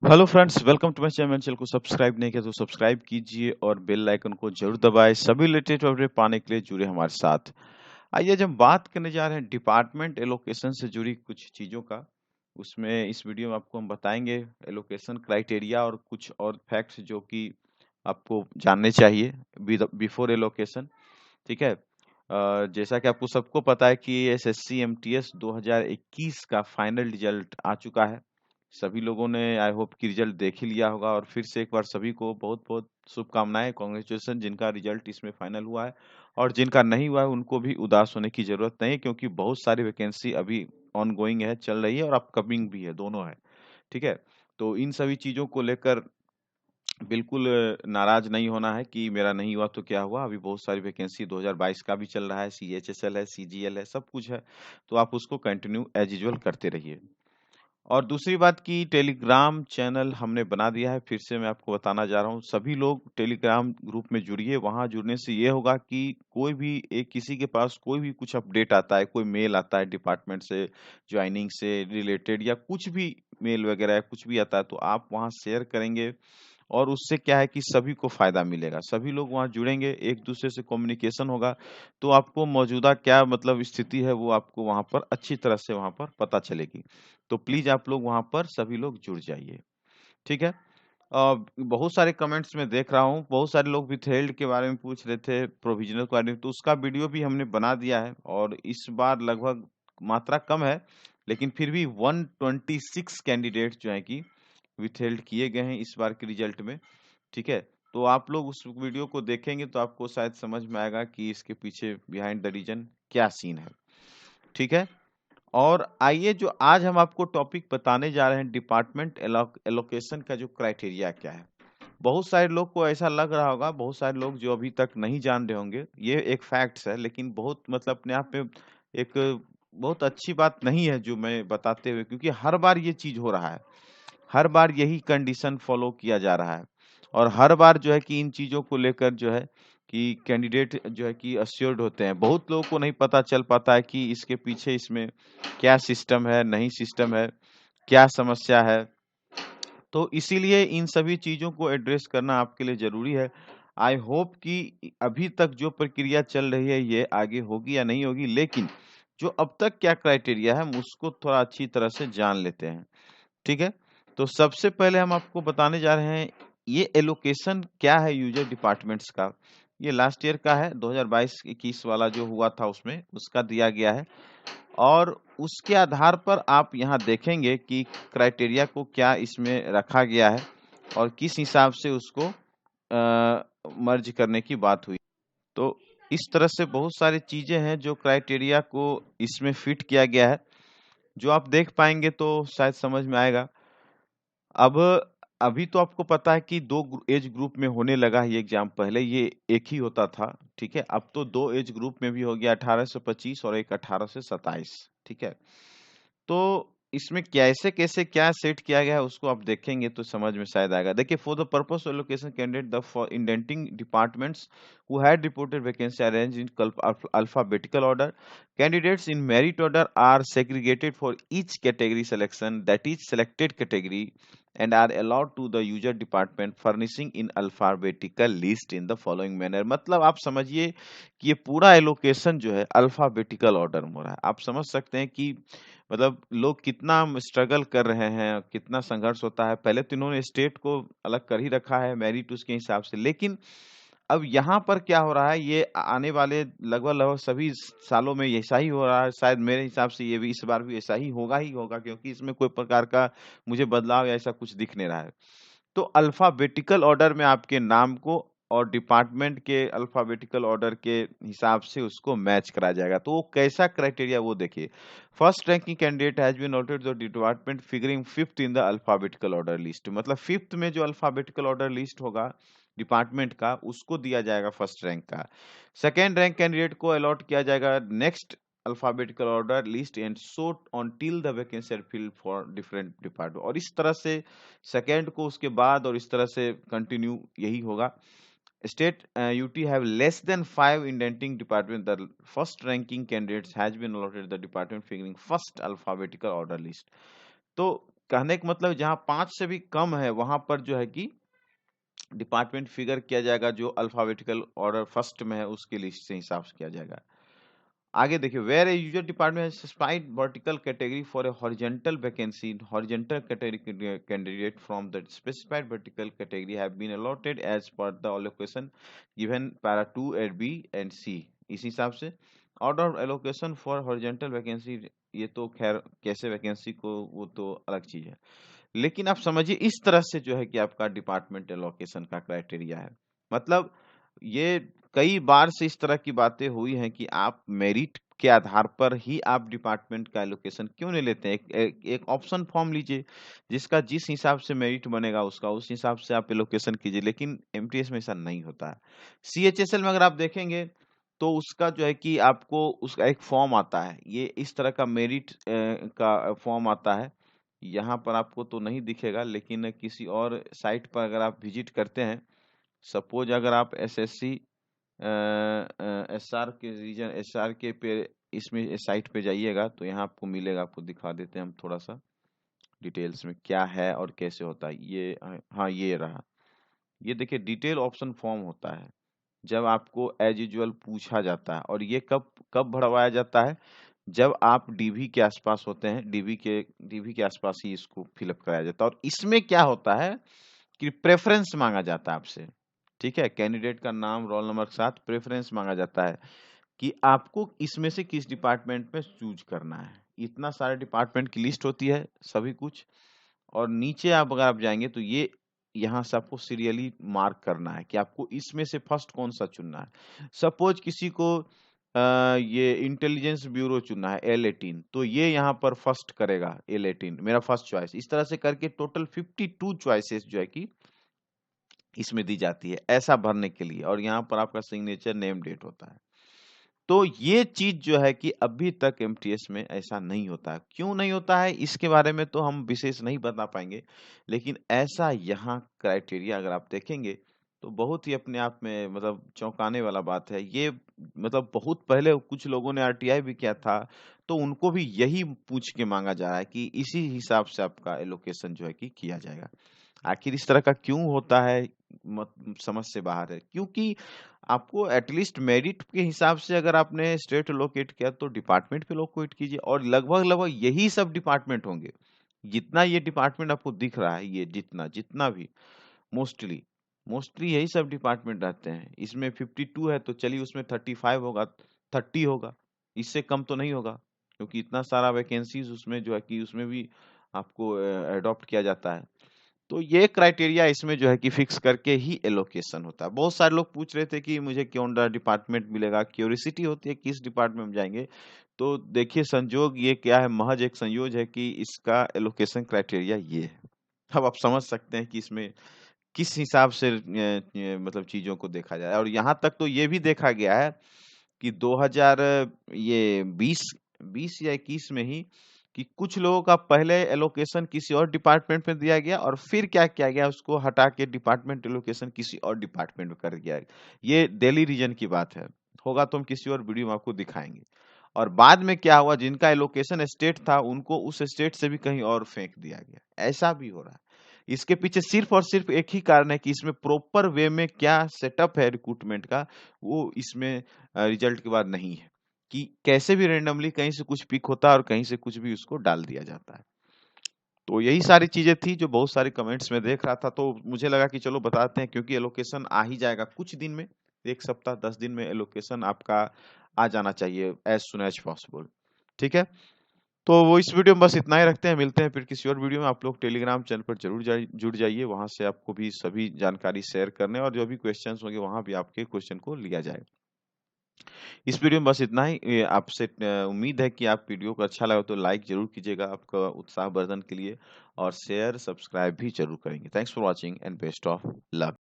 Hello friends, welcome to my channel को subscribe नहीं किया तो सब्सक्राइब कीजिए और बेल आइकन को जरूर दबाएं। सभी रिलेटेड अपडेट पाने के लिए जुड़े हमारे साथ। आइए आज हम बात करने जा रहे हैं डिपार्टमेंट एलोकेशन से जुड़ी कुछ चीज़ों का। उसमें इस वीडियो में आपको हम बताएंगे एलोकेशन क्राइटेरिया और कुछ और फैक्ट्स जो कि आपको जानने चाहिए बिफोर एलोकेशन। ठीक है। जैसा कि आपको सबको पता है कि एसएससी एमटीएस 2021 का फाइनल रिजल्ट आ चुका है। सभी लोगों ने आई होप कि रिजल्ट देख ही लिया होगा और फिर से एक बार सभी को बहुत-बहुत शुभकामनाएं, कांग्रेचुलेशन जिनका रिजल्ट इसमें फाइनल हुआ है। और जिनका नहीं हुआ है उनको भी उदास होने की जरूरत नहीं है, क्योंकि बहुत सारी वैकेंसी अभी ऑनगोइंग है, चल रही है और अपकमिंग भी है, दोनों है। ठीक है। तो इन सभी चीजों को लेकर बिल्कुल नाराज नहीं होना है कि मेरा नहीं हुआ तो क्या हुआ। अभी बहुत सारी वैकेंसी 2022 का भी चल रहा है, सीएचएसएल है, सीजीएल है, सब कुछ है। तो आप उसको कंटिन्यू एज यूजुअल करते रहिए। और दूसरी बात कि टेलीग्राम चैनल हमने बना दिया है, फिर से मैं आपको बताना जा रहा हूँ। सभी लोग टेलीग्राम ग्रुप में जुड़िए। वहाँ जुड़ने से ये होगा कि कोई भी एक किसी के पास कोई भी कुछ अपडेट आता है, कोई मेल आता है डिपार्टमेंट से, ज्वाइनिंग से रिलेटेड या कुछ भी मेल वगैरह कुछ भी आता है, तो आप वहाँ शेयर करेंगे और उससे क्या है कि सभी को फायदा मिलेगा। सभी लोग वहाँ जुड़ेंगे, एक दूसरे से कम्युनिकेशन होगा, तो आपको मौजूदा क्या मतलब स्थिति है वो आपको वहाँ पर अच्छी तरह से वहाँ पर पता चलेगी। तो प्लीज आप लोग वहाँ पर सभी लोग जुड़ जाइए। ठीक है। बहुत सारे कमेंट्स में देख रहा हूँ, बहुत सारे लोग विथहेल्ड के बारे में पूछ रहे थे, प्रोविजनल के बारे में, तो उसका वीडियो भी हमने बना दिया है और इस बार लगभग मात्रा कम है, लेकिन फिर भी 126 कैंडिडेट जो है कि विथहेल्ड किए गए हैं इस बार के रिजल्ट में। ठीक है। तो आप लोग उस वीडियो को देखेंगे तो आपको शायद समझ में आएगा कि इसके पीछे बिहाइंड द रीजन क्या सीन है। ठीक है। और आइए जो आज हम आपको टॉपिक बताने जा रहे हैं, डिपार्टमेंट एलोकेशन का जो क्राइटेरिया क्या है। बहुत सारे लोग को ऐसा लग रहा होगा, बहुत सारे लोग जो अभी तक नहीं जान रहे होंगे, ये एक फैक्ट्स है, लेकिन बहुत मतलब अपने आप में एक बहुत अच्छी बात नहीं है जो मैं बताते हुए, क्योंकि हर बार ये चीज हो रहा है, हर बार यही कंडीशन फॉलो किया जा रहा है और हर बार जो है कि इन चीज़ों को लेकर जो है कि कैंडिडेट जो है कि अस्योर्ड होते हैं। बहुत लोगों को नहीं पता चल पाता है कि इसके पीछे इसमें क्या सिस्टम है, नहीं सिस्टम है, क्या समस्या है। तो इसीलिए इन सभी चीज़ों को एड्रेस करना आपके लिए ज़रूरी है। आई होप कि अभी तक जो प्रक्रिया चल रही है ये आगे होगी या नहीं होगी, लेकिन जो अब तक क्या क्राइटेरिया है हम उसको थोड़ा अच्छी तरह से जान लेते हैं। ठीक है। तो सबसे पहले हम आपको बताने जा रहे हैं ये एलोकेशन क्या है यूजर डिपार्टमेंट्स का। ये लास्ट ईयर का है, 2022-21 वाला जो हुआ था उसमें उसका दिया गया है और उसके आधार पर आप यहाँ देखेंगे कि क्राइटेरिया को क्या इसमें रखा गया है और किस हिसाब से उसको मर्ज करने की बात हुई। तो इस तरह से बहुत सारी चीजें हैं जो क्राइटेरिया को इसमें फिट किया गया है, जो आप देख पाएंगे तो शायद समझ में आएगा। अब अभी तो आपको पता है कि 2 एज ग्रुप में होने लगा है ये एग्ज़ाम, पहले ये एक ही होता था, ठीक है? अब तो 2 एज ग्रुप में भी हो गया, 18 से 25 और एक 18 से 27, ठीक है? तो इसमें कैसे-कैसे क्या सेट किया गया है उसको आप देखेंगे तो समझ में शायद आएगा। देखिए, for the purpose of allocation candidate the for indenting departments who had reported vacancy arranged in alphabetical order. Candidates in merit order are segregated for each category selection, that is selected category, and are allowed to the user department furnishing in alphabetical list in the following manner. मतलब आप समझिए कि ये पूरा allocation जो है alphabetical order में हो रहा है। आप समझ सकते हैं कि मतलब लोग कितना स्ट्रगल कर रहे हैं, कितना संघर्ष होता है। पहले तो इन्होंने स्टेट को अलग कर ही रखा है मेरिट उसके हिसाब से, लेकिन अब यहाँ पर क्या हो रहा है, ये आने वाले लगभग-लगभग सभी सालों में ऐसा ही हो रहा है। शायद मेरे हिसाब से ये भी इस बार भी ऐसा ही होगा, क्योंकि इसमें कोई प्रकार का मुझे बदलाव या ऐसा कुछ दिख नहीं रहा है। तो अल्फाबेटिकल ऑर्डर में आपके नाम को और डिपार्टमेंट के अल्फाबेटिकल ऑर्डर के हिसाब से उसको मैच करा जाएगा। तो वो कैसा क्राइटेरिया वो देखिए। First ranking candidate has been allotted the department figuring fifth in the alphabetical order list. मतलब फिफ्थ में जो अल्फाबेटिकल ऑर्डर लिस्ट होगा डिपार्टमेंट का उसको दिया जाएगा फर्स्ट रैंक का। सेकेंड रैंक कैंडिडेट को अलॉट किया जाएगा next alphabetical order list and so until the vacancy are filled for different department। और इस तरह से सेकेंड को उसके बाद और इस तरह से कंटिन्यू यही होगा। State UT have less than 5 indenting department. The first ranking candidates has been allotted the department figuring first alphabetical order list। तो कहने का मतलब जहाँ 5 से भी कम है वहां पर जो है कि डिपार्टमेंट फिगर किया जाएगा, जो अल्फाबेटिकल ऑर्डर फर्स्ट में है उसके लिस्ट से हिसाब से किया जाएगा। आगे देखिए, where a user department has specified vertical category for a horizontal vacancy, horizontal category candidate from the specified vertical category have been allotted as per the allocation given para 2 eight B and C. इस हिसाब से order of allocation for horizontal vacancy, ये तो खैर कैसे vacancy को, वो तो अलग चीज है। लेकिन आप समझिए इस तरह से जो है कि आपका डिपार्टमेंट एलोकेशन का क्राइटेरिया है। मतलब ये कई बार से इस तरह की बातें हुई हैं कि आप मेरिट के आधार पर ही आप डिपार्टमेंट का एलोकेशन क्यों नहीं लेते हैं। एक ऑप्शन फॉर्म लीजिए, जिसका जिस हिसाब से मेरिट बनेगा उसका उस हिसाब से आप एलोकेशन कीजिए। लेकिन एमटीएस में ऐसा नहीं होता है। सीएचएसएल में अगर आप देखेंगे तो उसका जो है कि आपको उसका एक फॉर्म आता है, ये इस तरह का मेरिट का फॉर्म आता है। यहाँ पर आपको तो नहीं दिखेगा, लेकिन किसी और साइट पर अगर आप विजिट करते हैं, सपोज अगर आप एसएससी एसआर के रीजन एसआर के पे इसमें साइट पे जाइएगा तो यहाँ आपको मिलेगा। आपको दिखा देते हैं हम थोड़ा सा डिटेल्स में क्या है और कैसे होता है ये। हाँ, ये रहा। ये देखिए डिटेल ऑप्शन फॉर्म होता है, जब आपको एज यूजुअल पूछा जाता है। और ये कब कब भरवाया जाता है, जब आप डीवी के आसपास होते हैं। डीवी के आसपास ही इसको फिलअप कराया जाता है। और इसमें क्या होता है कि प्रेफरेंस मांगा जाता है आपसे। ठीक है, कैंडिडेट का नाम रोल नंबर के साथ प्रेफरेंस मांगा जाता है कि आपको इसमें से किस डिपार्टमेंट में चूज करना है। इतना सारे डिपार्टमेंट की लिस्ट होती है सभी कुछ। और नीचे आप अगर आप जाएंगे तो ये यहाँ से आपको सीरियली मार्क करना है कि आपको इसमें से फर्स्ट कौन सा चुनना है। सपोज किसी को ये इंटेलिजेंस ब्यूरो चुनना है L18, तो ये यहाँ पर फर्स्ट करेगा L18, मेरा फर्स्ट चॉइस। इस तरह से करके टोटल 52 चॉइसेस जो है कि इसमें दी जाती है ऐसा भरने के लिए। और यहाँ पर आपका सिग्नेचर नेम डेट होता है। तो ये चीज जो है कि अभी तक एमटीएस में ऐसा नहीं होता है। क्यों नहीं होता है इसके बारे में तो हम विशेष नहीं बता पाएंगे, लेकिन ऐसा यहाँ क्राइटेरिया अगर आप देखेंगे तो बहुत ही अपने आप में मतलब चौंकाने वाला बात है ये। मतलब बहुत पहले कुछ लोगों ने आरटीआई भी किया था, तो उनको भी यही पूछ के मांगा जा रहा है कि इसी हिसाब से आपका एलोकेशन जो है कि किया जाएगा। आखिर इस तरह का क्यों होता है, समझ से बाहर है। क्योंकि आपको एटलीस्ट मेरिट के हिसाब से अगर आपने स्टेट लोकेट किया तो डिपार्टमेंट पे लोकेट कीजिए। और लगभग लगभग यही सब डिपार्टमेंट होंगे। जितना ये डिपार्टमेंट आपको दिख रहा है, ये जितना जितना भी मोस्टली मोस्टली यही सब डिपार्टमेंट रहते हैं। इसमें 52 है तो चलिए उसमें 35 होगा, 30 होगा, इससे कम तो नहीं होगा। क्योंकि इतना सारा वैकेंसीज उसमें जो है कि उसमें भी आपको अडॉप्ट किया जाता है। तो ये क्राइटेरिया इसमें जो है कि फिक्स करके ही एलोकेशन होता है। बहुत सारे लोग पूछ रहे थे कि मुझे कौन सा डिपार्टमेंट मिलेगा, क्यूरियोसिटी होती है किस डिपार्टमेंट में जाएंगे। तो देखिए संजोग ये क्या है, महज एक संयोग है कि इसका एलोकेशन क्राइटेरिया ये है। अब आप समझ सकते हैं कि इसमें किस हिसाब से मतलब चीजों को देखा जाए। और यहाँ तक तो ये भी देखा गया है कि 2000 ये 20 या 21 में ही कि कुछ लोगों का पहले एलोकेशन किसी और डिपार्टमेंट में दिया गया और फिर क्या किया गया, उसको हटा के डिपार्टमेंट एलोकेशन किसी और डिपार्टमेंट में कर दिया। ये दिल्ली रीजन की बात है, होगा तो हम किसी और वीडियो में आपको दिखाएंगे। और बाद में क्या हुआ, जिनका एलोकेशन स्टेट था उनको उस स्टेट से भी कहीं और फेंक दिया गया। ऐसा भी हो रहा है। इसके पीछे सिर्फ और सिर्फ एक ही कारण है कि इसमें प्रॉपर वे में क्या सेटअप है रिक्रूटमेंट का, वो इसमें रिजल्ट के बाद नहीं है। कि कैसे भी रेंडमली कहीं से कुछ पिक होता है और कहीं से कुछ भी उसको डाल दिया जाता है। तो यही सारी चीजें थी जो बहुत सारी कमेंट्स में देख रहा था, तो मुझे लगा कि चलो बताते हैं। क्योंकि एलोकेशन आ ही जाएगा कुछ दिन में, 1 सप्ताह 10 दिन में एलोकेशन आपका आ जाना चाहिए एज सुन एज पॉसिबल। ठीक है, तो वो इस वीडियो में बस इतना ही रखते हैं। मिलते हैं फिर किसी और वीडियो में। आप लोग टेलीग्राम चैनल पर जरूर जुड़ जाइए, वहां से आपको भी सभी जानकारी शेयर करने और जो भी क्वेश्चंस होंगे वहां भी आपके क्वेश्चन को लिया जाएगा। इस वीडियो में बस इतना ही। आपसे उम्मीद है कि आप वीडियो को अच्छा लगा तो लाइक जरूर कीजिएगा आपका उत्साह वर्धन के लिए, और शेयर सब्सक्राइब भी जरूर करेंगे। Thanks for watching and best of luck.